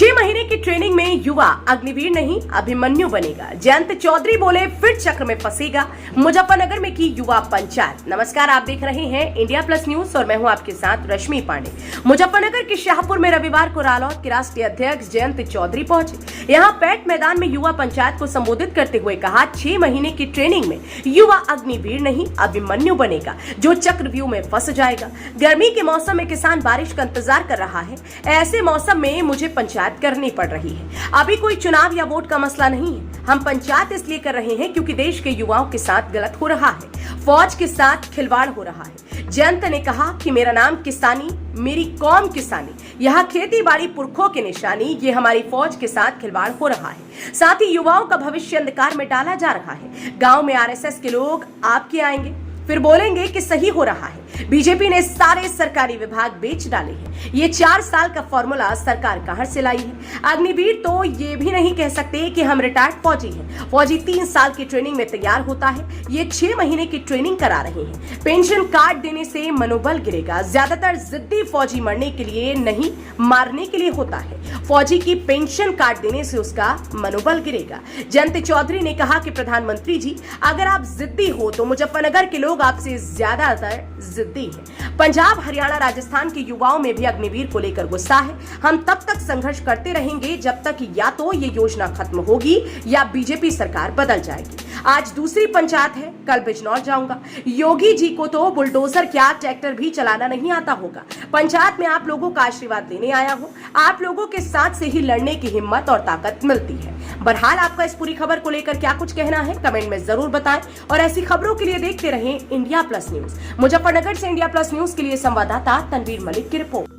6 महीने की ट्रेनिंग में युवा अग्निवीर नहीं अभिमन्यु बनेगा। जयंत चौधरी बोले फिर चक्र में फंसेगा। मुजफ्फरनगर में की युवा पंचायत। नमस्कार, आप देख रहे हैं इंडिया प्लस न्यूज और मैं हूं आपके साथ रश्मि पांडे। मुजफ्फरनगर के शाहपुर में रविवार को रालोद के राष्ट्रीय अध्यक्ष जयंत चौधरी पहुंचे। यहां पैट मैदान में युवा पंचायत को संबोधित करते हुए कहा, 6 महीने की ट्रेनिंग में युवा अग्निवीर नहीं अभिमन्यु बनेगा, जो चक्रव्यूह में फंस जाएगा। गर्मी के मौसम में किसान बारिश का इंतजार कर रहा है। ऐसे मौसम में मुझे पंचायत करनी पड़ रही है। अभी कोई चुनाव या वोट का मसला नहीं है। हम पंचायत इसलिए कर रहे हैं क्योंकि देश के युवाओं के साथ गलत हो रहा है, फौज के साथ खिलवाड़ हो रहा है। जयंत ने कहा कि मेरा नाम किसानी, मेरी कौम किसानी, यहाँ खेती बाड़ी पुरखों की निशानी, ये हमारी फौज के साथ खिलवाड़ हो रहा है। साथ ही युवाओं का भविष्य अंधकार में डाला जा रहा है। गांव में आरएसएस के लोग आपके आएंगे, फिर बोलेंगे कि सही हो रहा है। बीजेपी ने सारे सरकारी विभाग बेच डाले हैं। ये 4 साल का फॉर्मूला सरकार कहां से लाई है? अग्निवीर तो ये भी नहीं कह सकते कि हम रिटायर्ड फौजी हैं। फौजी 3 साल की ट्रेनिंग में तैयार होता है, ये 6 महीने की ट्रेनिंग करा रहे हैं। पेंशन कार्ड देने से मनोबल गिरेगा। ज्यादातर जिद्दी फौजी मरने के लिए नहीं, मारने के लिए होता है। फौजी की पेंशन कार्ड देने से उसका मनोबल गिरेगा। जयंत चौधरी ने कहा कि प्रधानमंत्री जी, अगर आप जिद्दी हो तो मुजफ्फरनगर के लोग आपसे ज्यादातर जिद्दी है। पंजाब, हरियाणा, राजस्थान के युवाओं में भी अग्निवीर को लेकर गुस्सा है। हम तब तक संघर्ष करते रहेंगे जब तक या तो ये योजना खत्म होगी या बीजेपी सरकार बदल जाएगी। आज दूसरी पंचायत है, कल बिजनौर जाऊंगा। योगी जी को तो बुलडोजर क्या ट्रैक्टर भी चलाना नहीं आता होगा। पंचायत में आप लोगों का आशीर्वाद लेने आया हूं। आप लोगों के साथ से ही लड़ने की हिम्मत और ताकत मिलती है। बहरहाल, आपका इस पूरी खबर को लेकर क्या कुछ कहना है कमेंट में जरूर बताएं और ऐसी खबरों के लिए देखते रहें इंडिया प्लस न्यूज। मुजफ्फरनगर से इंडिया प्लस न्यूज के लिए संवाददाता तनवीर मलिक की रिपोर्ट।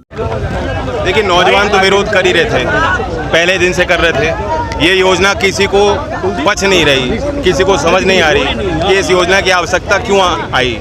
देखिए, नौजवान तो विरोध कर ही रहे थे, पहले दिन से कर रहे थे। ये योजना किसी को पच नहीं रही, किसी को समझ नहीं आ रही कि इस योजना की आवश्यकता क्यों आई।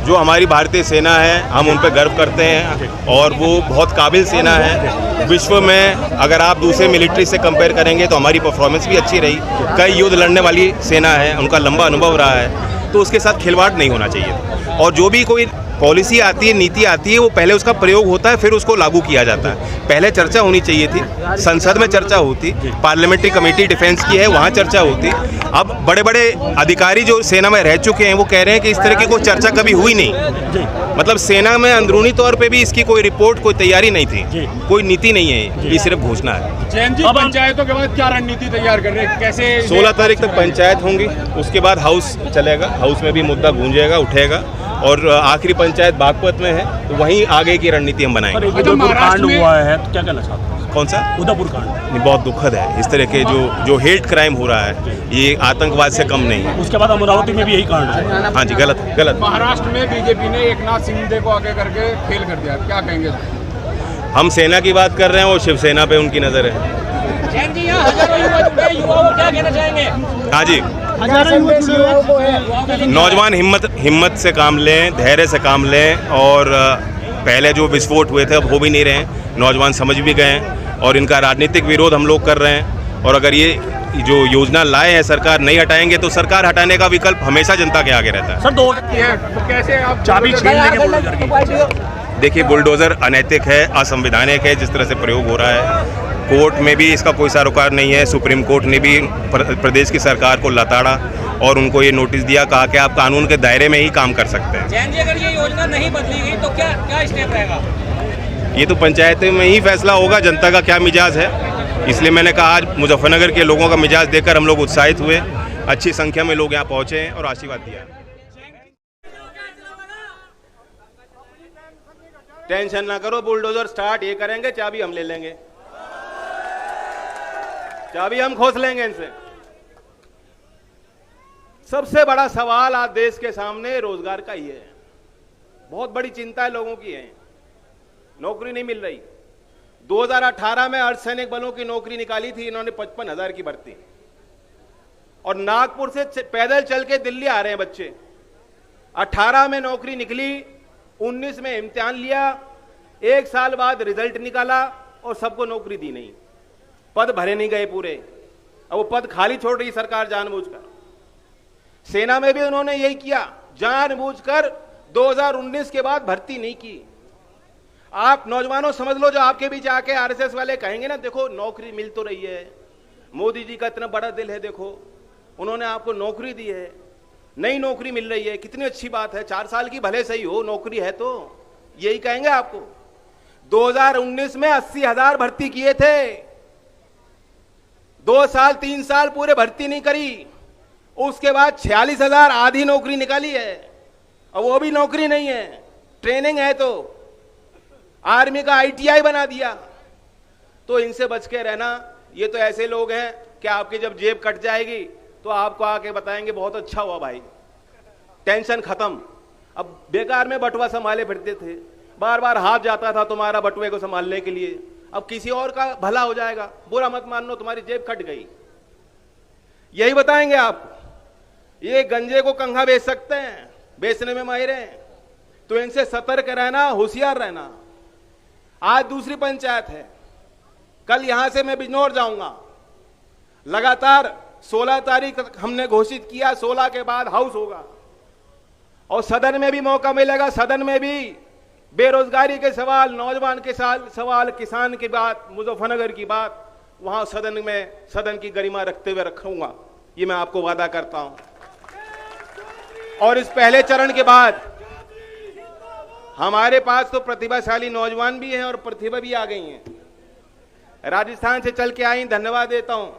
जो हमारी भारतीय सेना है, हम उन पर गर्व करते हैं और वो बहुत काबिल सेना है। विश्व में अगर आप दूसरे मिलिट्री से कंपेयर करेंगे तो हमारी परफॉर्मेंस भी अच्छी रही। कई युद्ध लड़ने वाली सेना है, उनका लंबा अनुभव रहा है, तो उसके साथ खिलवाड़ नहीं होना चाहिए। और जो भी कोई पॉलिसी आती है, नीति आती है, वो पहले उसका प्रयोग होता है, फिर उसको लागू किया जाता है। पहले चर्चा होनी चाहिए थी, संसद में चर्चा होती, पार्लियामेंट्री कमेटी डिफेंस की है, वहाँ चर्चा होती। अब बड़े बड़े अधिकारी जो सेना में रह चुके हैं वो कह रहे हैं कि इस तरह की कोई चर्चा कभी हुई नहीं। मतलब सेना में अंदरूनी तौर पे भी इसकी कोई रिपोर्ट, कोई तैयारी नहीं थी, कोई नीति नहीं है, ये सिर्फ घोषणा है। जैन जी, पंचायतों के बाद क्या रणनीति तैयार कर रहे हैं, कैसे? 16 तारीख तक पंचायत होंगी, उसके बाद हाउस चलेगा, हाउस में भी मुद्दा गूंजेगा, उठेगा और आखिरी पंचायत बागपत में है, तो वहीं आगे की रणनीति हम बनाएंगे। उदयपुर कांड हुआ है तो क्या कहना चाहते हैं? कौन सा? उदयपुर कांड। नहीं, बहुत दुखद है। इस तरह के जो हेट क्राइम हो रहा है, ये आतंकवाद से कम नहीं है। उसके बाद अमरावती में भी यही कांड है। हाँ जी, गलत। महाराष्ट्र में बीजेपी ने एकनाथ शिंदे को आगे करके फेल कर दिया, क्या कहेंगे? हम सेना की बात कर रहे हैं, वो शिवसेना पे उनकी नज़र है। जैन जी, यहाँ हजारों युवाओं को क्या कहना चाहेंगे? हाँ जी, नौजवान हिम्मत से काम लें, धैर्य से काम लें और पहले जो विस्फोट हुए थे अब हो भी नहीं रहे हैं। नौजवान समझ भी गए हैं और इनका राजनीतिक विरोध हम लोग कर रहे हैं। और अगर ये जो योजना लाए हैं सरकार नहीं हटाएंगे तो सरकार हटाने का विकल्प हमेशा जनता के आगे रहता है। सर, दो तो कैसे आप चाबी छीन लेंगे बुलडोजर की? देखिए, बुलडोजर अनैतिक है, असंवैधानिक है जिस तरह से प्रयोग हो रहा है। कोर्ट में भी इसका कोई सरोकार नहीं है। सुप्रीम कोर्ट ने भी प्रदेश की सरकार को लताड़ा और उनको ये नोटिस दिया, कहा कि आप कानून के दायरे में ही काम कर सकते हैं। जैन जी, अगर ये योजना नहीं बदली गई तो क्या स्टेप रहेगा? ये तो पंचायतें में ही फैसला होगा, जनता का क्या मिजाज है। इसलिए मैंने कहा आज मुजफ्फरनगर के लोगों का मिजाज देखकर हम लोग उत्साहित हुए। अच्छी संख्या में लोग यहाँ पहुँचे और आशीर्वाद दिया। टेंशन ना करो, बुलडोजर स्टार्ट ये करेंगे, चाबी हम ले लेंगे, चाबी हम खोस लेंगे इनसे। सबसे बड़ा सवाल आज देश के सामने रोजगार का ही है। बहुत बड़ी चिंता है लोगों की है, नौकरी नहीं मिल रही। 2018 में अर्धसैनिक बलों की नौकरी निकाली थी इन्होंने, 55,000 की भर्ती, और नागपुर से पैदल चल के दिल्ली आ रहे हैं बच्चे। 18 में नौकरी निकली, 19 में इम्तिहान लिया, 1 साल बाद रिजल्ट निकाला और सबको नौकरी दी नहीं, पद भरे नहीं गए पूरे। अब वो पद खाली छोड़ रही सरकार जानबूझकर। सेना में भी उन्होंने यही किया, जानबूझकर 2019 के बाद भर्ती नहीं की। आप नौजवानों समझ लो, जो आपके बीच आके आरएसएस वाले कहेंगे ना, देखो नौकरी मिल तो रही है, मोदी जी का इतना बड़ा दिल है, देखो उन्होंने आपको नौकरी दी है, नई नौकरी मिल रही है, कितनी अच्छी बात है, 4 साल की भले सही हो, नौकरी है तो यही कहेंगे आपको। 2019 में 80,000 भर्ती किए थे, 2 साल 3 साल पूरे भर्ती नहीं करी, उसके बाद 46,000 आधी नौकरी निकाली है, और वो भी नौकरी नहीं है, ट्रेनिंग है। तो आर्मी का आईटीआई बना दिया। तो इनसे बच के रहना। ये तो ऐसे लोग हैं कि आपकी जब जेब कट जाएगी तो आपको आके बताएंगे बहुत अच्छा हुआ भाई, टेंशन खत्म। अब बेकार में बटुआ संभाले फिरते थे, बार बार हाथ जाता था तुम्हारा बटुए को संभालने के लिए, अब किसी और का भला हो जाएगा, बुरा मत मान लो, तुम्हारी जेब कट गई, यही बताएंगे आप। ये गंजे को कंघा बेच सकते हैं, बेचने में माहिर हैं, तो इनसे सतर्क रहना, होशियार रहना। आज दूसरी पंचायत है, कल यहां से मैं बिजनौर जाऊंगा। लगातार 16 तारीख तक हमने घोषित किया, 16 के बाद हाउस होगा और सदन में भी मौका मिलेगा। सदन में भी बेरोजगारी के सवाल, नौजवान के सवाल, किसान की बात, मुजफ्फरनगर की बात, वहां सदन में सदन की गरिमा रखते हुए रखूंगा, ये मैं आपको वादा करता हूं। और इस पहले चरण के बाद हमारे पास तो प्रतिभाशाली नौजवान भी हैं और प्रतिभा भी आ गई हैं। राजस्थान से चल के आई, धन्यवाद देता हूं।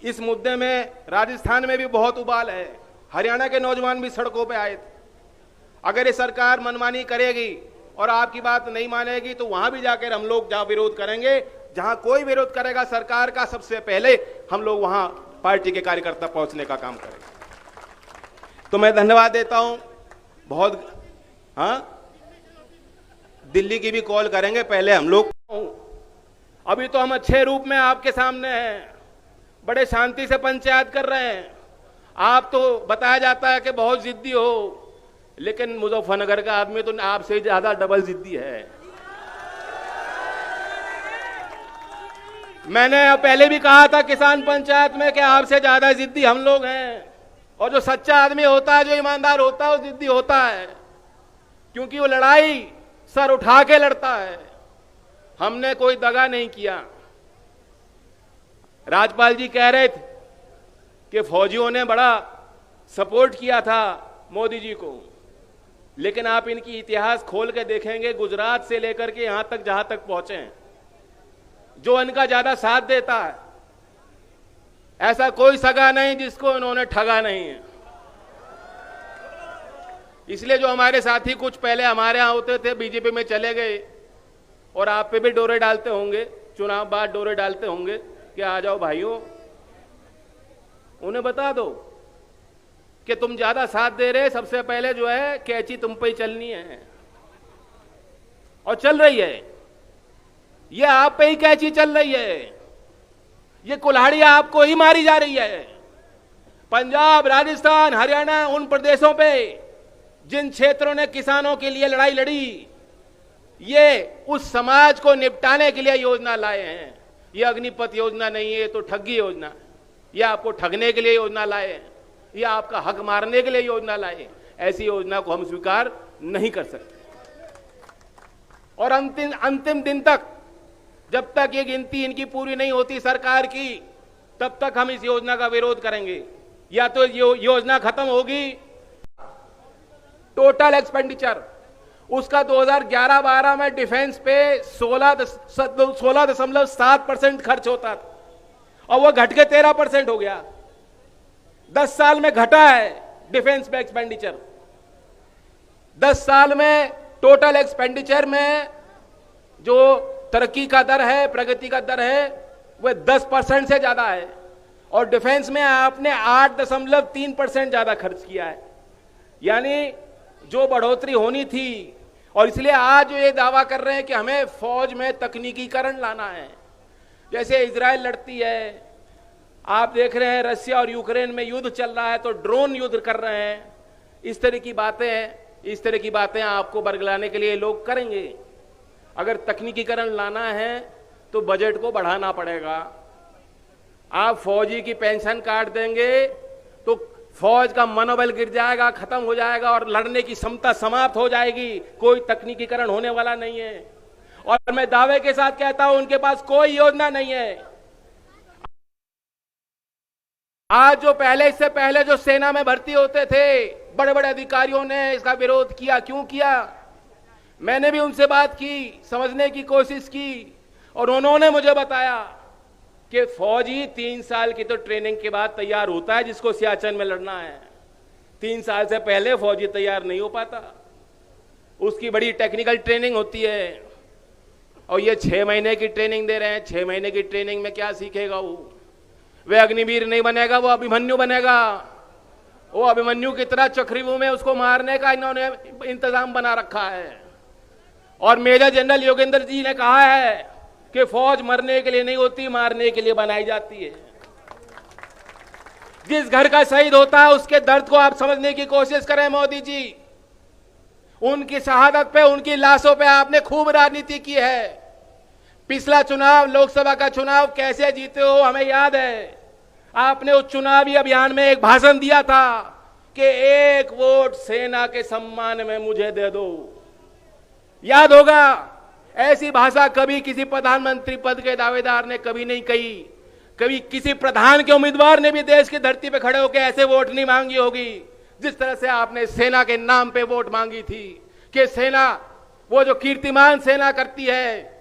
इस मुद्दे में राजस्थान में भी बहुत उबाल है, हरियाणा के नौजवान भी सड़कों पे आए थे। अगर ये सरकार मनमानी करेगी और आपकी बात नहीं मानेगी तो वहां भी जाकर हम लोग जहां विरोध करेंगे, जहां कोई विरोध करेगा सरकार का, सबसे पहले हम लोग वहां पार्टी के कार्यकर्ता पहुंचने का काम करेंगे। तो मैं धन्यवाद देता हूं बहुत। हाँ, दिल्ली की भी कॉल करेंगे पहले हम लोग। अभी तो हम अच्छे रूप में आपके सामने हैं, बड़े शांति से पंचायत कर रहे हैं। आप तो बताया जाता है कि बहुत जिद्दी हो, लेकिन मुजफ्फरनगर का आदमी तो आपसे ज्यादा डबल जिद्दी है। मैंने पहले भी कहा था किसान पंचायत में कि आपसे ज्यादा जिद्दी हम लोग हैं, और जो सच्चा आदमी होता है, जो ईमानदार होता है, वो जिद्दी होता है, क्योंकि वो लड़ाई सर उठा के लड़ता है। हमने कोई दगा नहीं किया। राज्यपाल जी कह रहे थे कि फौजियों ने बड़ा सपोर्ट किया था मोदी जी को, लेकिन आप इनकी इतिहास खोल के देखेंगे, गुजरात से लेकर के यहां तक जहां तक पहुंचे हैं, जो इनका ज्यादा साथ देता है, ऐसा कोई सगा नहीं जिसको इन्होंने ठगा नहीं है। इसलिए जो हमारे साथी कुछ पहले हमारे यहां होते थे, बीजेपी में चले गए, और आप पे भी डोरे डालते होंगे, चुनाव बाद डोरे डालते होंगे कि आ जाओ भाइयों, उन्हें बता दो कि तुम ज्यादा साथ दे रहे, सबसे पहले जो है कैची तुम पे ही चलनी है, और चल रही है। ये आप पे ही कैची चल रही है, ये कुल्हाड़ी आपको ही मारी जा रही है। पंजाब, राजस्थान, हरियाणा, उन प्रदेशों पे जिन क्षेत्रों ने किसानों के लिए लड़ाई लड़ी, ये उस समाज को निपटाने के लिए योजना लाए हैं। ये अग्निपथ योजना नहीं है, तो ठगी योजना है। ये आपको ठगने के लिए योजना लाए हैं, ये आपका हक मारने के लिए योजना लाए। ऐसी योजना को हम स्वीकार नहीं कर सकते। और अंतिम दिन तक, जब तक ये गिनती इनकी पूरी नहीं होती सरकार की, तब तक हम इस योजना का विरोध करेंगे। या तो योजना खत्म होगी। टोटल एक्सपेंडिचर उसका 2011-12 में डिफेंस पे 16.7% खर्च होता था, और वो घट के 13% हो गया। 10 साल में घटा है डिफेंस पे एक्सपेंडिचर। 10 साल में टोटल एक्सपेंडिचर में जो तरक्की का दर है, प्रगति का दर है, वह 10% से ज्यादा है, और डिफेंस में आपने 8.3% ज्यादा खर्च किया है। यानी जो बढ़ोतरी होनी थी, और इसलिए आज ये दावा कर रहे हैं कि हमें फौज में तकनीकीकरण लाना है। जैसे इजराइल लड़ती है, आप देख रहे हैं रशिया और यूक्रेन में युद्ध चल रहा है तो ड्रोन युद्ध कर रहे हैं। इस तरह की बातें आपको बरगलाने के लिए लोग करेंगे। अगर तकनीकीकरण लाना है तो बजट को बढ़ाना पड़ेगा। आप फौजी की पेंशन काट देंगे तो फौज का मनोबल गिर जाएगा, खत्म हो जाएगा और लड़ने की क्षमता समाप्त हो जाएगी। कोई तकनीकीकरण होने वाला नहीं है। और मैं दावे के साथ कहता हूं उनके पास कोई योजना नहीं है। आज जो इससे पहले जो सेना में भर्ती होते थे, बड़े बड़े अधिकारियों ने इसका विरोध किया। क्यों किया? मैंने भी उनसे बात की, समझने की कोशिश की और उन्होंने मुझे बताया कि फौजी 3 साल की तो ट्रेनिंग के बाद तैयार होता है जिसको सियाचिन में लड़ना है। 3 साल से पहले फौजी तैयार नहीं हो पाता, उसकी बड़ी टेक्निकल ट्रेनिंग होती है। और ये 6 महीने की ट्रेनिंग दे रहे हैं। 6 महीने की ट्रेनिंग में क्या सीखेगा वो? वे अग्निवीर नहीं बनेगा, वो अभिमन्यु बनेगा। वो अभिमन्यु की तरह चक्रव्यूह में उसको मारने का इन्होंने इंतजाम बना रखा है। और मेजर जनरल योगेंद्र जी ने कहा है कि फौज मरने के लिए नहीं होती, मारने के लिए बनाई जाती है। जिस घर का शहीद होता है उसके दर्द को आप समझने की कोशिश करें मोदी जी। उनकी शहादत पे, उनकी लाशों पे आपने खूब राजनीति की है। पिछला चुनाव, लोकसभा का चुनाव कैसे जीते हो हमें याद है। आपने उस चुनावी अभियान में एक भाषण दिया था कि 1 वोट सेना के सम्मान में मुझे दे दो। याद होगा, ऐसी भाषा कभी किसी प्रधानमंत्री पद के दावेदार ने कभी नहीं कही। कभी किसी प्रधान के उम्मीदवार ने भी देश की धरती पे खड़े होकर ऐसे वोट नहीं मांगी होगी जिस तरह से आपने सेना के नाम पे वोट मांगी थी। कि सेना, वो जो कीर्तिमान सेना करती है,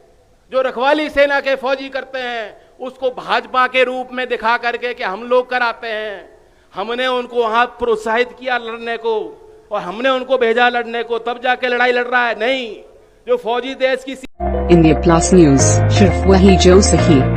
जो रखवाली सेना के फौजी करते हैं, उसको भाजपा के रूप में दिखा करके कि हम लोग कराते हैं। हमने उनको वहां प्रोत्साहित किया लड़ने को और हमने उनको भेजा लड़ने को, तब जाके लड़ाई लड़ रहा है। नहीं, जो फौजी देश की इंडिया प्लस न्यूज, सिर्फ वही जो सही।